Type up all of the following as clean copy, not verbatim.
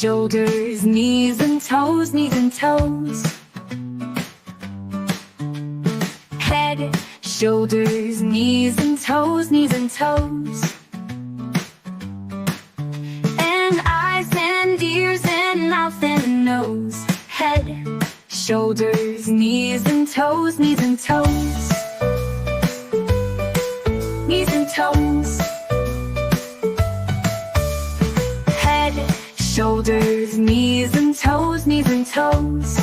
shoulders, knees and toes, knees and toes. Head, shoulders, knees and toes, knees and toes. And eyes and ears and mouth and nose. Head, shoulders, knees and toes, knees and toes. Knees and toes. Head, shoulders, knees and toes, knees and toes.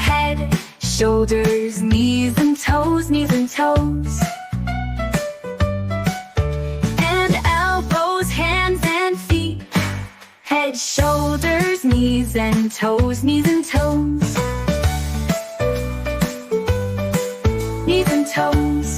Head, shoulders, knees and toes, knees and toes. And elbows, hands and feet. Head, shoulders, knees and toes, knees and toes. Knees and toes.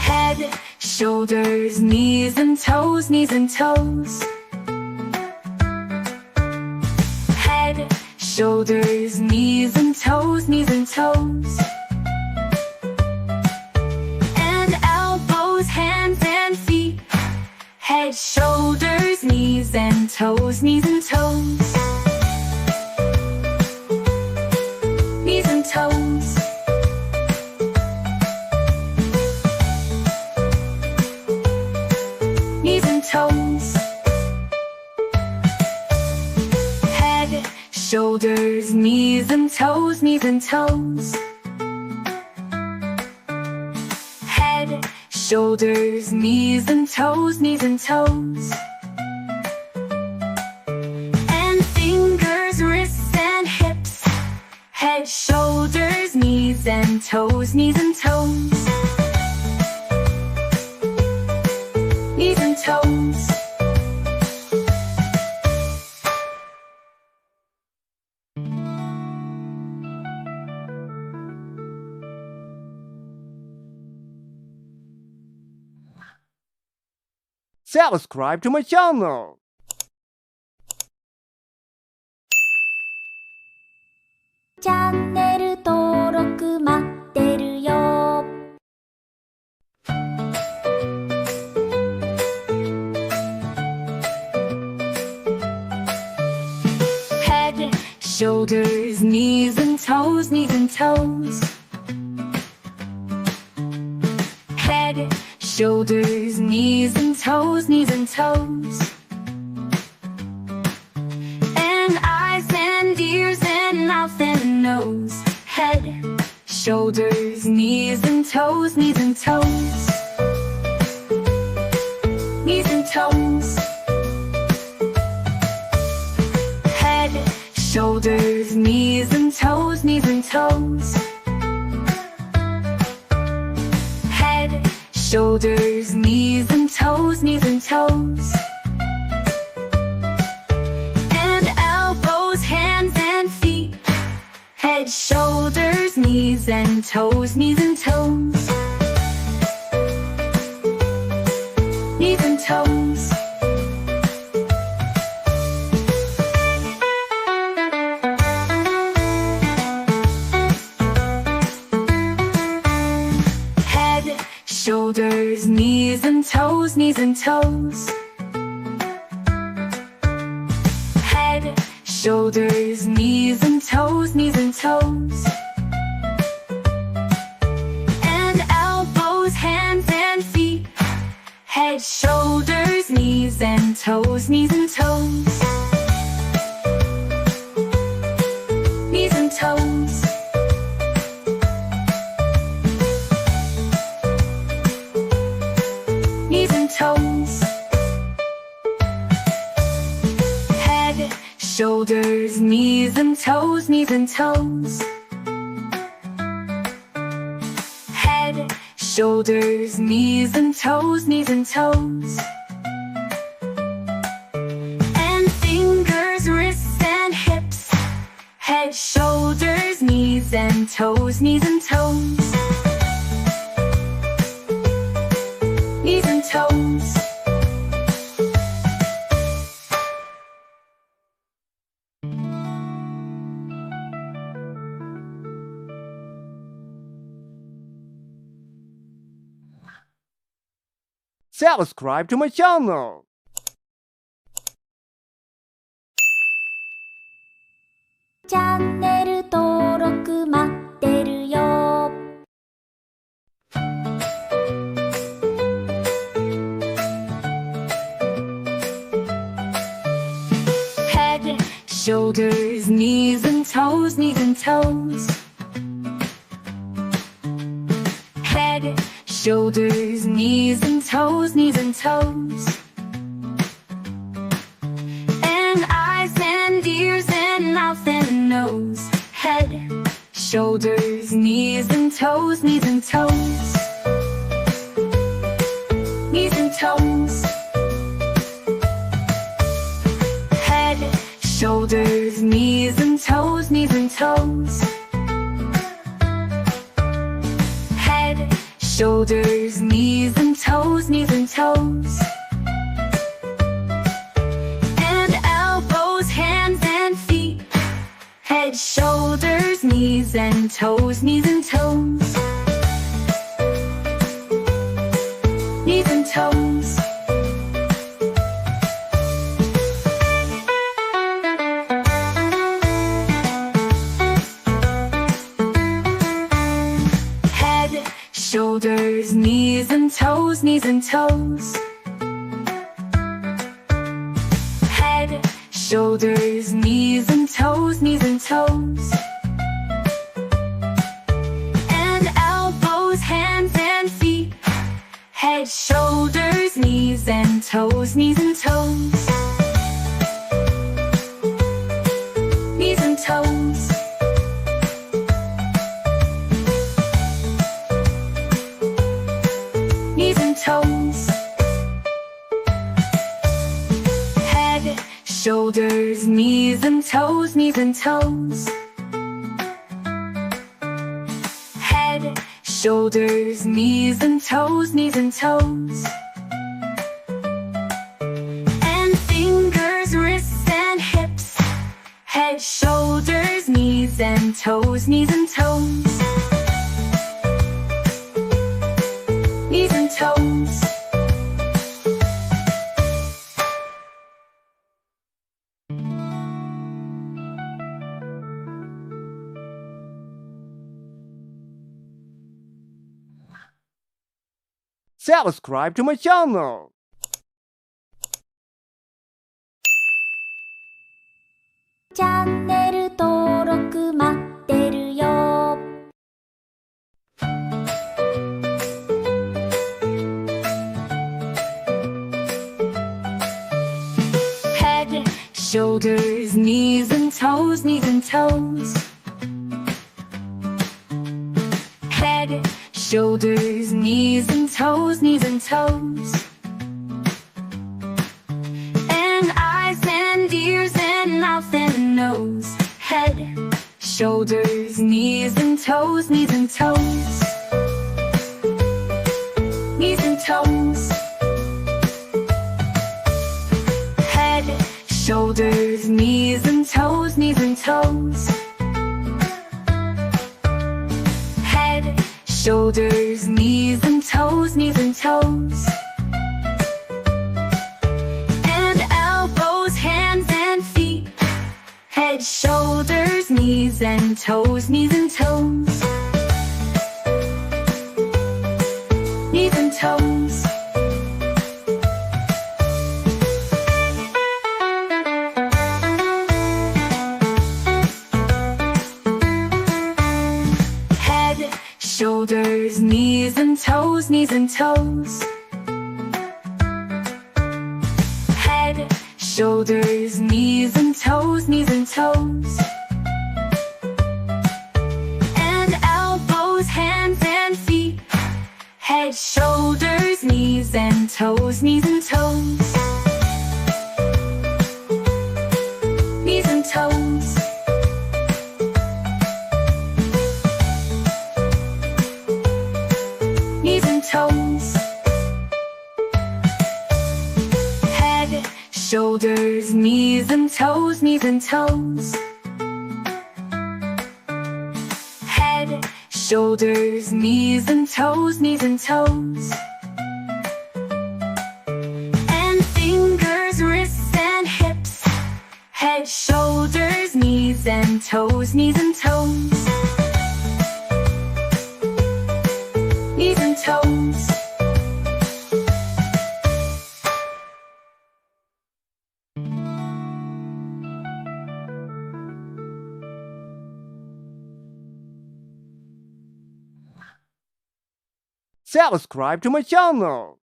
Head, shoulders, knees and toes, knees and toes. Head, shoulders, knees and toes, knees and toes. And elbows, hands and feet. Head, shoulders, knees and toes, knees and toes. Knees and toes. Knees and toes. Head, shoulders, knees and toes, knees and toes. Head, shoulders, knees and toes, knees and toes. And fingers, wrists and hips. Head, shoulders, knees and toes, knees and toes. Knees and toes. Subscribe to my channel. Channel 登録待ってるよ。Head, shoulders, knees and toes, knees and toes. Head, shoulders, knees and toes, knees and toes. And eyes and ears and mouth and nose. Head, shoulders, knees and toes, knees and toes. Knees and toes. Head, shoulders, knees and toes, knees and toes. Head, shoulders, knees and toes, knees and toes. And elbows, hands and feet. Head, shoulders, knees and toes, knees and toes. Knees and toes. Head, shoulders, knees and toes, knees and toes. Head, shoulders, knees and toes, knees and toes. And elbows, hands and feet. Head, shoulders, knees and toes, knees and toes. Knees and toes. Knees and toes. Head, shoulders, knees and toes, knees and toes. Head, shoulders, knees and toes, knees and toes. And fingers, wrists and hips. Head, shoulders, knees and toes, knees and toes. Knees and toes. Subscribe to my channel. Channel 登録待ってるよ。Head, shoulders, knees and toes, knees and toes. Head, shoulders, knees and toes, knees and toes. And eyes and ears and mouth and nose. Head, shoulders, knees and toes, knees and toes. Knees and toes. Head, shoulders, knees and toes, knees and toes. Head, shoulders, knees and toes, knees and toes. And elbows, hands and feet. Head, shoulders, knees and toes, knees and toes. Knees and toes. Head, shoulders, knees and toes, knees and toes. Head, shoulders, knees and toes, knees and toes. And elbows, hands and feet. Head, shoulders, knees and toes, knees and toes. Knees and toes. Knees and toes. Head, shoulders, knees and toes, knees and toes. Head, shoulders, knees and toes, knees and toes. And fingers, wrists and hips. Head, shoulders, knees and toes, knees and toes. Knees and toes. Subscribe to my channel. Channel 登録待ってるよ。Head, shoulders, knees and toes, knees and toes. Head, shoulders, knees and toes, knees and toes. And eyes and ears and mouth and nose. Head, shoulders, knees and toes, knees and toes. Knees and toes. Head, shoulders, knees and toes, knees and toes. Head, shoulders, knees and toes, knees and toes. And elbows, hands and feet. Head, shoulders, knees and toes, knees and toes. Knees and toes. Head, shoulders, knees and toes, knees and toes. Head, shoulders, knees and toes, knees and toes. And elbows, hands and feet. Head, shoulders, knees and toes, knees and toes. Knees and toes. Knees and toes. Head, shoulders, knees and toes, knees and toes. Head, shoulders, knees and toes, knees and toes. toes, knees and toes. Knees and toes. Subscribe to my channel.